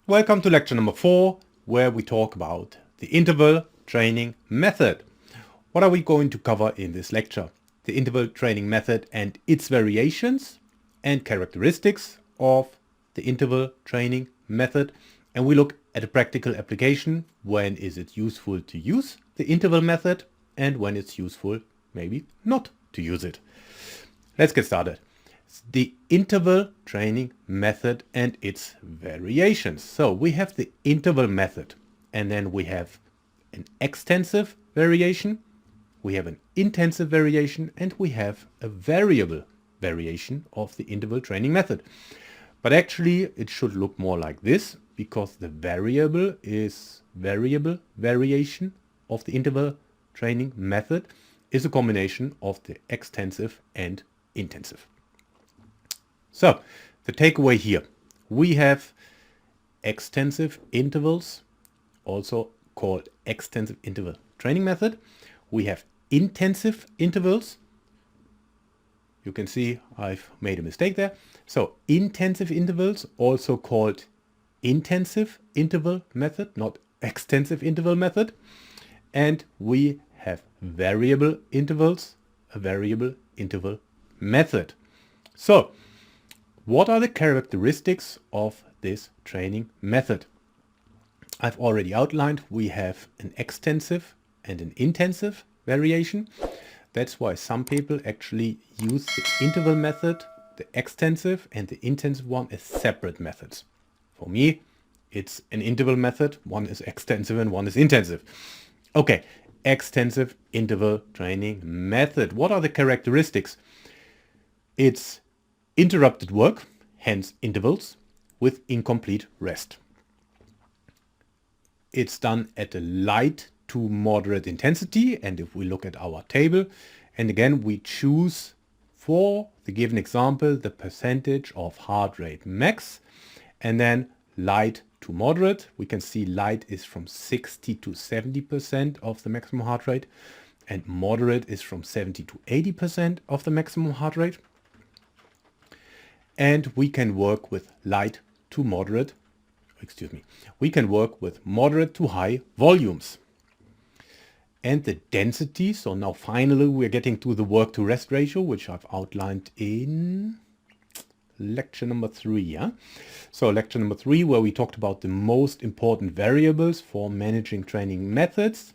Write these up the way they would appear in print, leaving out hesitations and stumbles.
Welcome to lecture number 4, where we talk about the interval training method. What are we going to cover in this lecture? The interval training method and its variations and characteristics of the interval training method. And we look at a practical application. When is it useful to use the interval method and when it's useful maybe not to use it. Let's get started. The interval training method and its variations. So we have the interval method, and then we have an extensive variation, we have an intensive variation, and we have a variable variation of the interval training method. But actually it should look more like this, because the variable is variable variation of the interval training method is a combination of the extensive and intensive. So the takeaway here, we have extensive intervals, also called extensive interval training method. We have intensive intervals. You can see I've made a mistake there. So intensive intervals, also called intensive interval method, not extensive interval method. And we have variable intervals, a variable interval method. So what are the characteristics of this training method? I've already outlined we have an extensive and an intensive variation. That's why some people actually use the interval method, the extensive and the intensive one as separate methods. For me, it's an interval method. One is extensive and one is intensive. Okay, extensive interval training method. What are the characteristics? It's interrupted work, hence intervals, with incomplete rest. It's done at a light to moderate intensity, and if we look at our table, and again we choose for the given example the percentage of heart rate max, and then light to moderate. We can see light is from 60 to 70% of the maximum heart rate, and moderate is from 70 to 80% of the maximum heart rate. And we can work with light to moderate, we can work with moderate to high volumes. And the density, so now finally we're getting to the work to rest ratio, which I've outlined in lecture number 3. Yeah? So lecture number 3, where we talked about the most important variables for managing training methods.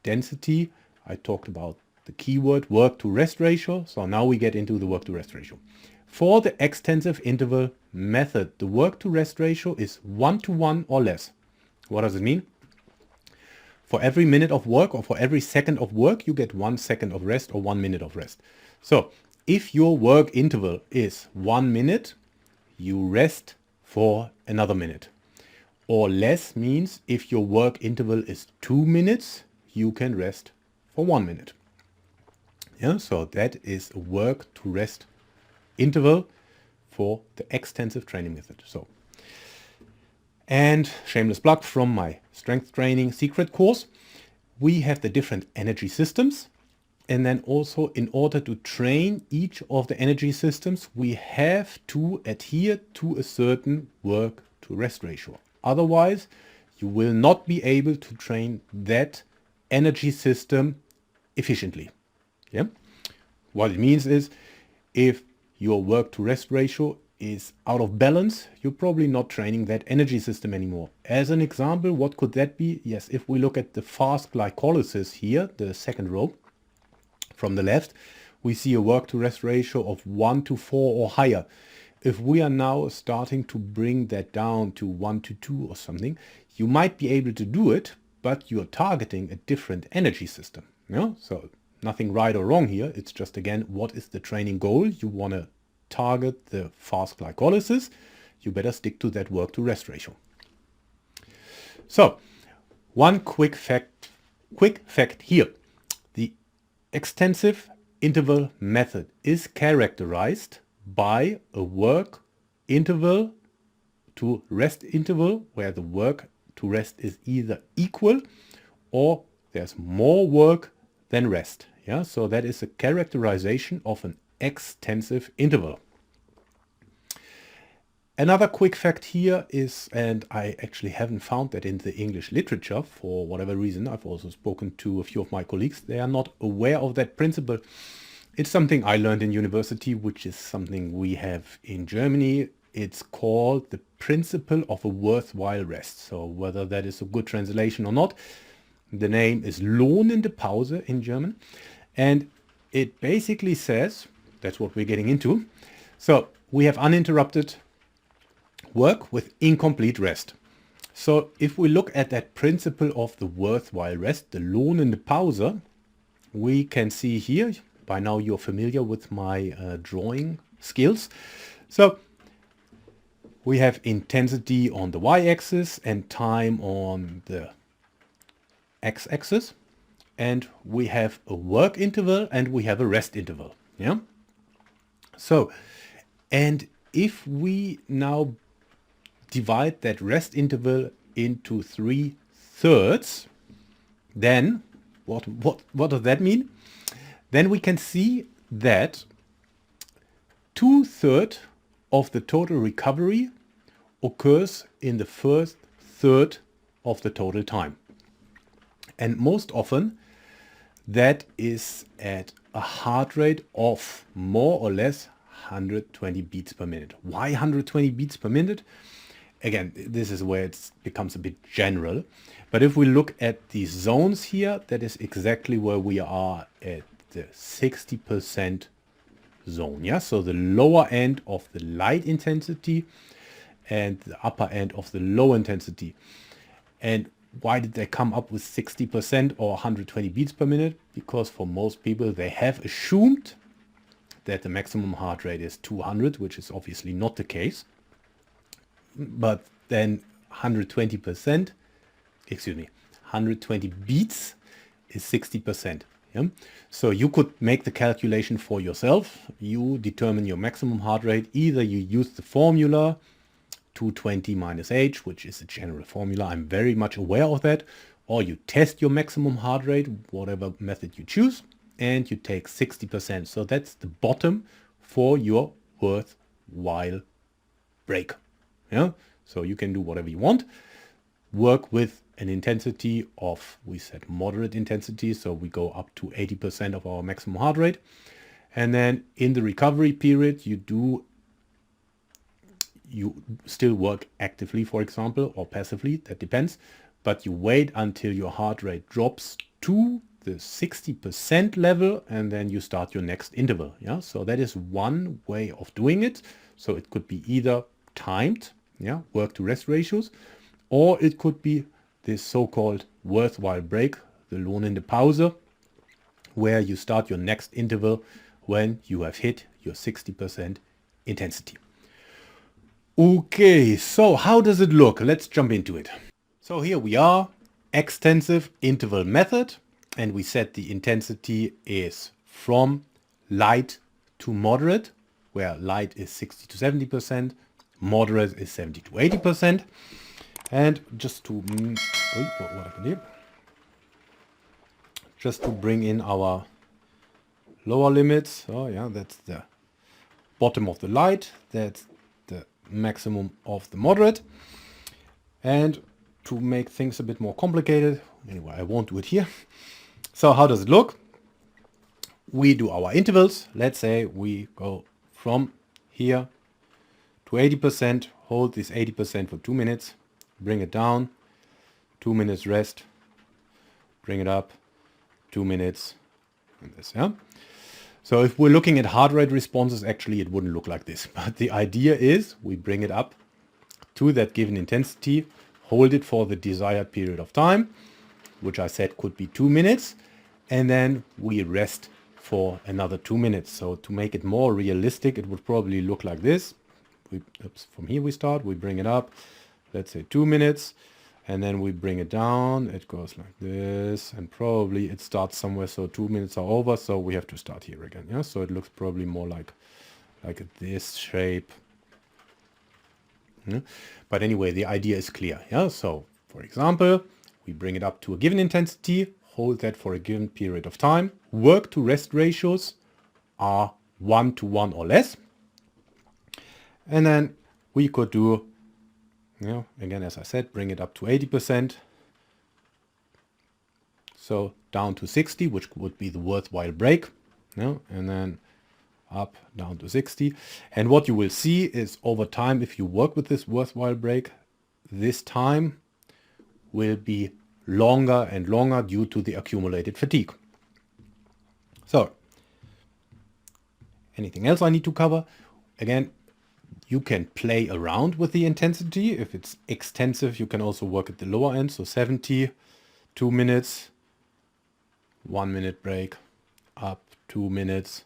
Density, I talked about the keyword work to rest ratio. So now we get into the work to rest ratio. For the extensive interval method, the work to rest ratio is 1:1 or less. What does it mean? For every minute of work or for every second of work, you get 1 second of rest or 1 minute of rest. So if your work interval is 1 minute, you rest for another minute. Or less means if your work interval is 2 minutes, you can rest for 1 minute. Yeah, so that is a work to rest interval for the extensive training method. So, and shameless plug from my strength training secret course, we have the different energy systems, and then also in order to train each of the energy systems we have to adhere to a certain work to rest ratio. Otherwise you will not be able to train that energy system efficiently. Yeah? What it means is, if your work to rest ratio is out of balance, you're probably not training that energy system anymore. As an example, what could that be? Yes, if we look at the fast glycolysis here, the second row from the left, we see a work to rest ratio of 1:4 or higher. If we are now starting to bring that down to 1:2 or something, you might be able to do it, but you're targeting a different energy system. Yeah? So nothing right or wrong here. It's just, again, what is the training goal? You want to target the fast glycolysis. You better stick to that work to rest ratio. So one quick fact here. The extensive interval method is characterized by a work interval to rest interval where the work to rest is either equal or there's more work than rest. Yeah, so that is a characterization of an extensive interval. Another quick fact here is, and I actually haven't found that in the English literature for whatever reason, I've also spoken to a few of my colleagues, they are not aware of that principle. It's something I learned in university, which is something we have in Germany. It's called the principle of a worthwhile rest. So whether that is a good translation or not, the name is lohnende Pause in German. And it basically says, that's what we're getting into. So we have uninterrupted work with incomplete rest. So if we look at that principle of the worthwhile rest, the lohnende Pause, we can see here, by now you're familiar with my drawing skills. So we have intensity on the y-axis and time on the x-axis. And we have a work interval and we have a rest interval. Yeah. So, and if we now divide that rest interval into 3/3, then what does that mean? Then we can see that 2/3 of the total recovery occurs in the first third of the total time. And most often that is at a heart rate of more or less 120 beats per minute. Why 120 beats per minute? Again, this is where it becomes a bit general. But if we look at these zones here, that is exactly where we are at the 60% zone. Yeah, so the lower end of the light intensity and the upper end of the low intensity. And why did they come up with 60% or 120 beats per minute? Because for most people, they have assumed that the maximum heart rate is 200, which is obviously not the case. But then 120%, 120 beats is 60%. Yeah? So you could make the calculation for yourself. You determine your maximum heart rate. Either you use the formula 220 minus h, which is a general formula. I'm very much aware of that. Or you test your maximum heart rate, whatever method you choose, and you take 60%. So that's the bottom for your worthwhile break. Yeah. So you can do whatever you want. Work with an intensity of, we said moderate intensity. So we go up to 80% of our maximum heart rate. And then in the recovery period, you still work actively, for example, or passively, that depends. But you wait until your heart rate drops to the 60% level and then you start your next interval. Yeah, so that is one way of doing it. So it could be either timed, yeah, work to rest ratios, or it could be this so-called worthwhile break, the lohnende Pause, where you start your next interval when you have hit your 60% intensity. Okay, so how does it look? Let's jump into it. So here we are, extensive interval method, and we said the intensity is from light to moderate, where light is 60 to 70%, moderate is 70 to 80%. And just to bring in our lower limits. Oh yeah, that's the bottom of the light. That's the maximum of the moderate. And to make things a bit more complicated, anyway, I won't do it here. So how does it look? We do our intervals. Let's say we go from here to 80%, hold this 80% for 2 minutes, bring it down, 2 minutes rest, bring it up, 2 minutes, and this, yeah? So if we're looking at heart rate responses, actually it wouldn't look like this. But the idea is we bring it up to that given intensity, hold it for the desired period of time, which I said could be 2 minutes, and then we rest for another 2 minutes. So to make it more realistic, it would probably look like this. From here we start, we bring it up, let's say 2 minutes, and then we bring it down. It goes like this, and probably it starts somewhere, so 2 minutes are over, so we have to start here again. Yeah, so it looks probably more like this shape. Yeah? But anyway, the idea is clear. Yeah, so for example, we bring it up to a given intensity, hold that for a given period of time. Work to rest ratios are 1 to 1 or less. And then we could do, again, as I said, bring it up to 80%. So down to 60, which would be the worthwhile break. And then up, down to 60. And what you will see is over time, if you work with this worthwhile break, this time will be longer and longer due to the accumulated fatigue. So, anything else I need to cover? Again, you can play around with the intensity. If it's extensive, you can also work at the lower end. So 70, 2 minutes, 1 minute break, up 2 minutes,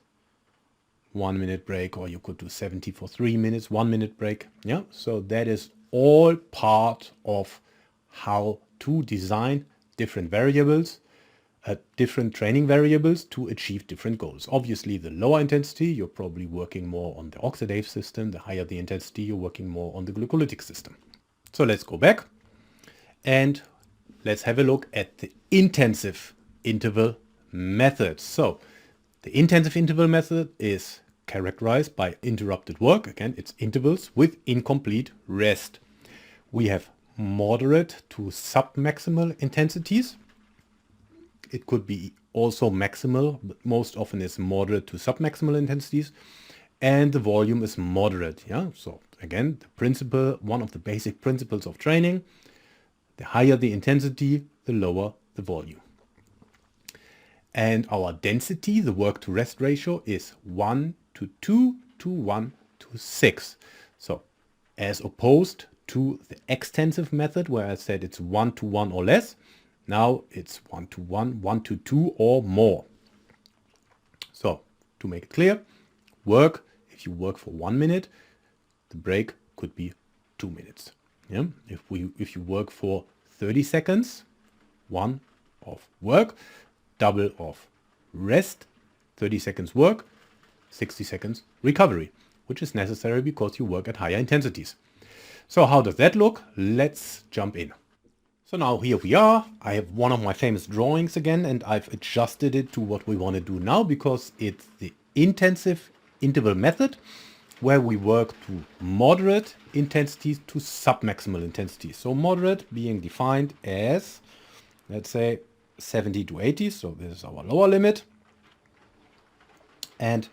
1 minute break, or you could do 70 for 3 minutes, 1 minute break. Yeah, so that is all part of how to design different variables, different training variables to achieve different goals. Obviously, the lower intensity, you're probably working more on the oxidative system. The higher the intensity, you're working more on the glycolytic system. So let's go back and let's have a look at the intensive interval method. So the intensive interval method is characterized by interrupted work. Again, it's intervals with incomplete rest. We have moderate to submaximal intensities. It could be also maximal, but most often it's moderate to submaximal intensities. And the volume is moderate. Yeah. So again, the principle, one of the basic principles of training, the higher the intensity, the lower the volume. And our density, the work to rest ratio, is 1 to 2 to 1 to 6. So as opposed to the extensive method where I said it's 1 to 1 or less, now it's 1 to 1, 1 to 2 or more. So to make it clear, if you work for 1 minute, the break could be 2 minutes. Yeah? If you work for 30 seconds, 1 of work, double of rest, 30 seconds work, 60 seconds recovery, which is necessary because you work at higher intensities. So how does that look? Let's jump in. So now here we are. I have one of my famous drawings again, and I've adjusted it to what we want to do now because it's the intensive interval method where we work to moderate intensities to submaximal intensities. So moderate being defined as, let's say, 70 to 80. So this is our lower limit. And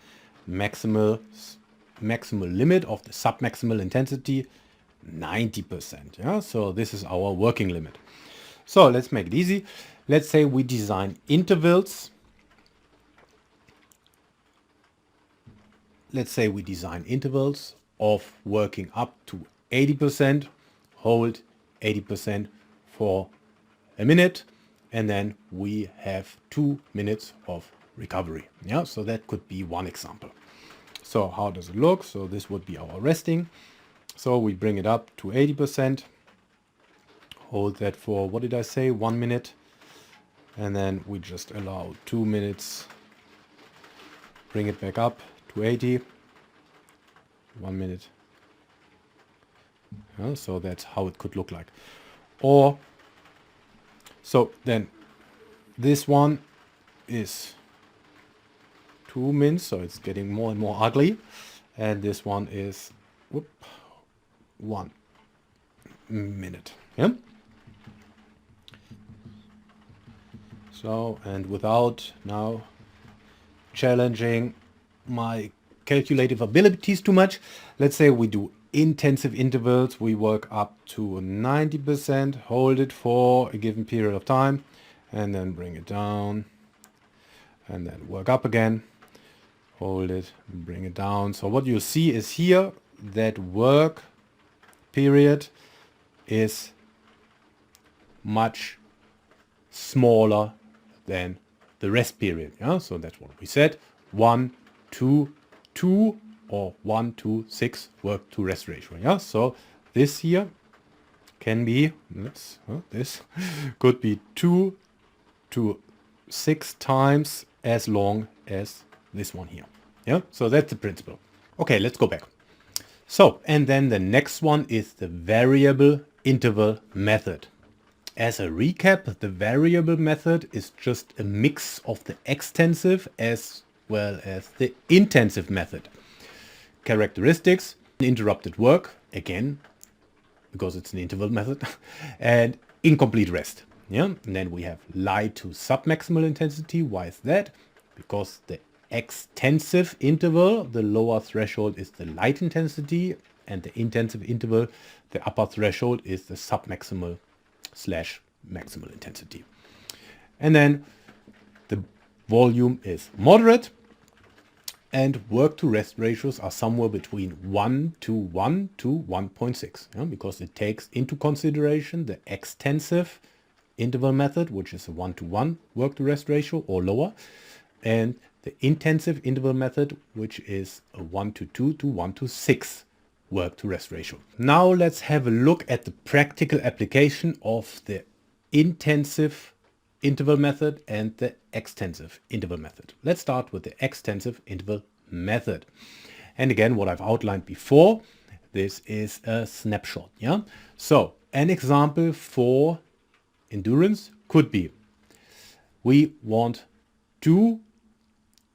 maximal limit of the submaximal intensity, 90%. Yeah, so this is our working limit. So let's make it easy. Let's say we design intervals. Let's say we design intervals of working up to 80%, hold 80% for a minute, and then we have 2 minutes of recovery. Yeah, so that could be one example. So how does it look? So this would be our resting. So we bring it up to 80%, hold that for, what did I say, 1 minute, and then we just allow 2 minutes, bring it back up to 80, 1 minute. So that's how it could look like. Or, so then this one is 2 minutes, so it's getting more and more ugly. And this one is 1 minute. Yeah. So, and without now challenging my calculative abilities too much, let's say we do intensive intervals. We work up to 90%, hold it for a given period of time, and then bring it down, and then work up again, hold it, bring it down. So what you see is here that work period is much smaller than the rest period. Yeah, so that's what we said. 1, 2, 2, or 1, 2, 6 work to rest ratio. Yeah, so this here can be, this could be 2 to 6 times as long as this one here. Yeah, so that's the principle. Okay, let's go back. So, and then the next one is the variable interval method. As a recap, the variable method is just a mix of the extensive as well as the intensive method. Characteristics: interrupted work, again, because it's an interval method, and incomplete rest. Yeah, and then we have light to submaximal intensity. Why is that? Because the extensive interval, the lower threshold is the light intensity, and the intensive interval, the upper threshold is the submaximal slash maximal intensity. And then the volume is moderate, and work to rest ratios are somewhere between 1 to 1 to 1.6, yeah, because it takes into consideration the extensive interval method, which is a 1 to 1 work to rest ratio or lower, and the intensive interval method, which is a 1 to 2 to 1 to 6 work to rest ratio. Now let's have a look at the practical application of the intensive interval method and the extensive interval method. Let's start with the extensive interval method. And again, what I've outlined before, this is a snapshot. Yeah. So an example for endurance could be, we want to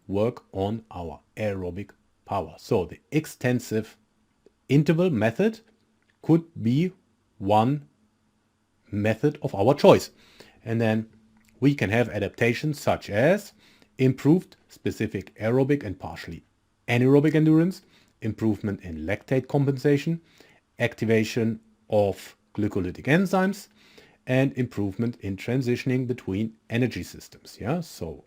work on our aerobic power. So the extensive interval method could be one method of our choice. And then we can have adaptations such as improved specific aerobic and partially anaerobic endurance, improvement in lactate compensation, activation of glycolytic enzymes, and improvement in transitioning between energy systems. Yeah, so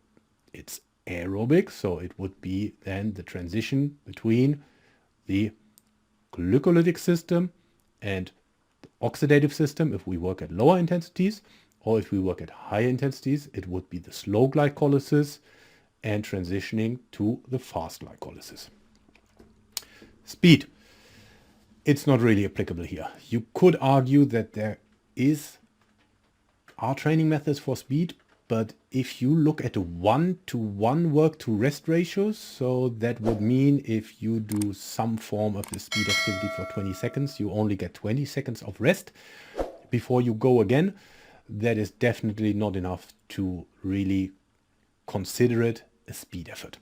it's aerobic, so it would be then the transition between the glycolytic system and the oxidative system if we work at lower intensities, or if we work at higher intensities, it would be the slow glycolysis and transitioning to the fast glycolysis. Speed. It's not really applicable here. You could argue that there are training methods for speed, but if you look at a 1-to-1 work to rest ratio, so that would mean if you do some form of the speed activity for 20 seconds, you only get 20 seconds of rest before you go again. That is definitely not enough to really consider it a speed effort.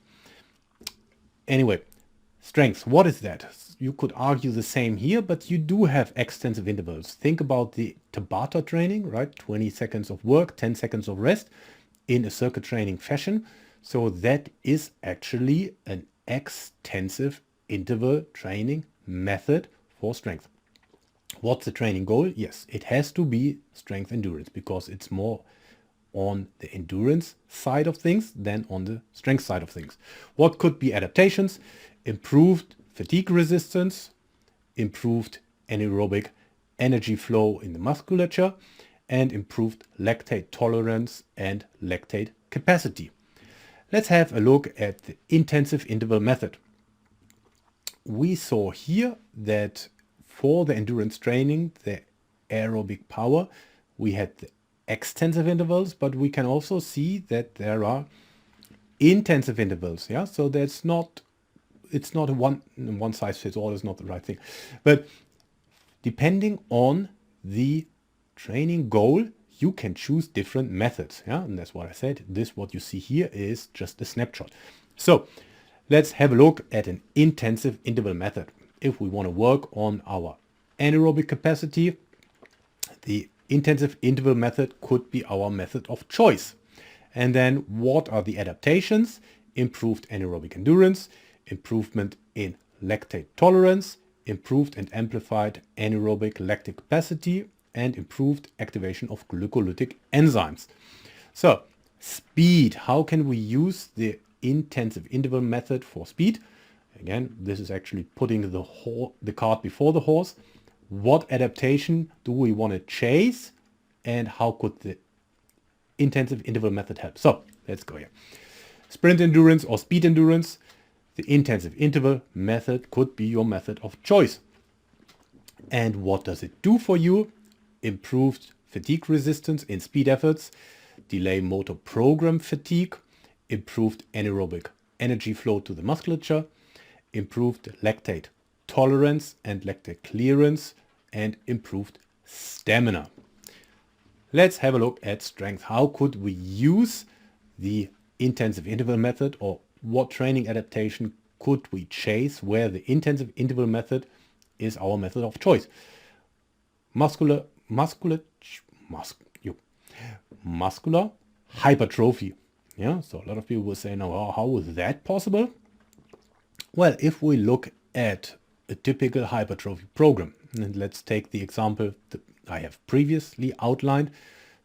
Anyway, strength, what is that? You could argue the same here, but you do have extensive intervals. Think about the Tabata training, right? 20 seconds of work, 10 seconds of rest in a circuit training fashion. So that is actually an extensive interval training method for strength. What's the training goal? Yes, it has to be strength endurance, because it's more on the endurance side of things than on the strength side of things. What could be adaptations? Improved fatigue resistance, improved anaerobic energy flow in the musculature, and improved lactate tolerance and lactate capacity. Let's have a look at the intensive interval method. We saw here that for the endurance training, the aerobic power, we had the extensive intervals, but we can also see that there are intensive intervals. Yeah, so it's not a one size fits all is not the right thing, but depending on the training goal, you can choose different methods. Yeah, and that's what I said. What you see here is just a snapshot. So let's have a look at an intensive interval method. If we want to work on our anaerobic capacity, the intensive interval method could be our method of choice. And then what are the adaptations? Improved anaerobic endurance, improvement in lactate tolerance, improved and amplified anaerobic lactic capacity, and improved activation of glycolytic enzymes. So speed, how can we use the intensive interval method for speed? Again, this is actually putting the cart before the horse. What adaptation do we want to chase, and how could the intensive interval method help? So let's go here. Sprint endurance or speed endurance. The intensive interval method could be your method of choice. And what does it do for you? Improved fatigue resistance in speed efforts, delay motor program fatigue, improved anaerobic energy flow to the musculature, improved lactate tolerance and lactate clearance, and improved stamina. Let's have a look at strength. How could we use the intensive interval method, or what training adaptation could we chase where the intensive interval method is our method of choice. Muscular hypertrophy. Yeah, so a lot of people will say, now, how is that possible? Well, if we look at a typical hypertrophy program, and let's take the example that I have previously outlined,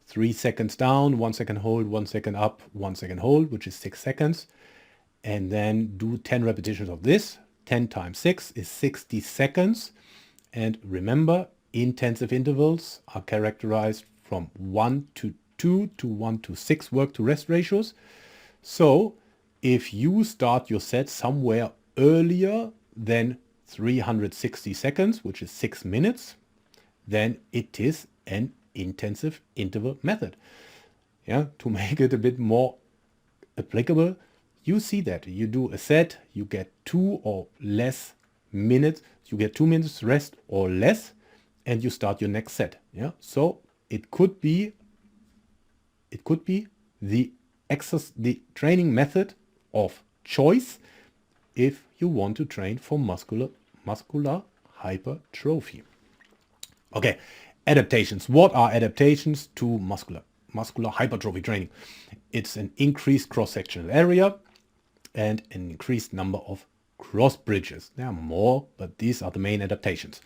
3 seconds down, 1 second hold, 1 second up, 1 second hold, which is 6 seconds. And then do 10 repetitions of this. 10 times 6 is 60 seconds. And remember, intensive intervals are characterized from 1 to 2 to 1 to 6 work to rest ratios. So if you start your set somewhere earlier than 360 seconds, which is 6 minutes, then it is an intensive interval method. Yeah, to make it a bit more applicable, you see that you do a set, you get 2 or less minutes, you get 2 minutes rest or less, and you start your next set. Yeah, so it could be the training method of choice if you want to train for muscular hypertrophy. Okay, adaptations. What are adaptations to muscular hypertrophy training? It's an increased cross-sectional area and an increased number of cross bridges. There are more, but these are the main adaptations.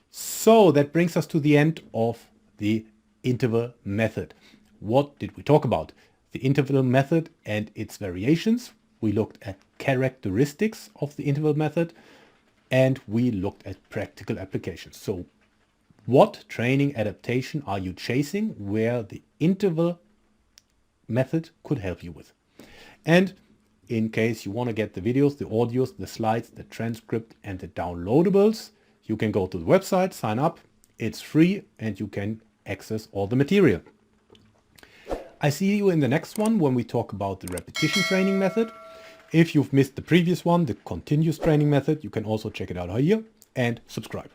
So that brings us to the end of the interval method. What did we talk about? The interval method and its variations. We looked at characteristics of the interval method and we looked at practical applications. So what training adaptation are you chasing where the interval method could help you with? And in case you want to get the videos, the audios, the slides, the transcript and the downloadables, you can go to the website, sign up. It's free and you can access all the material. I see you in the next one when we talk about the repetition training method. If you've missed the previous one, the continuous training method, you can also check it out here and subscribe.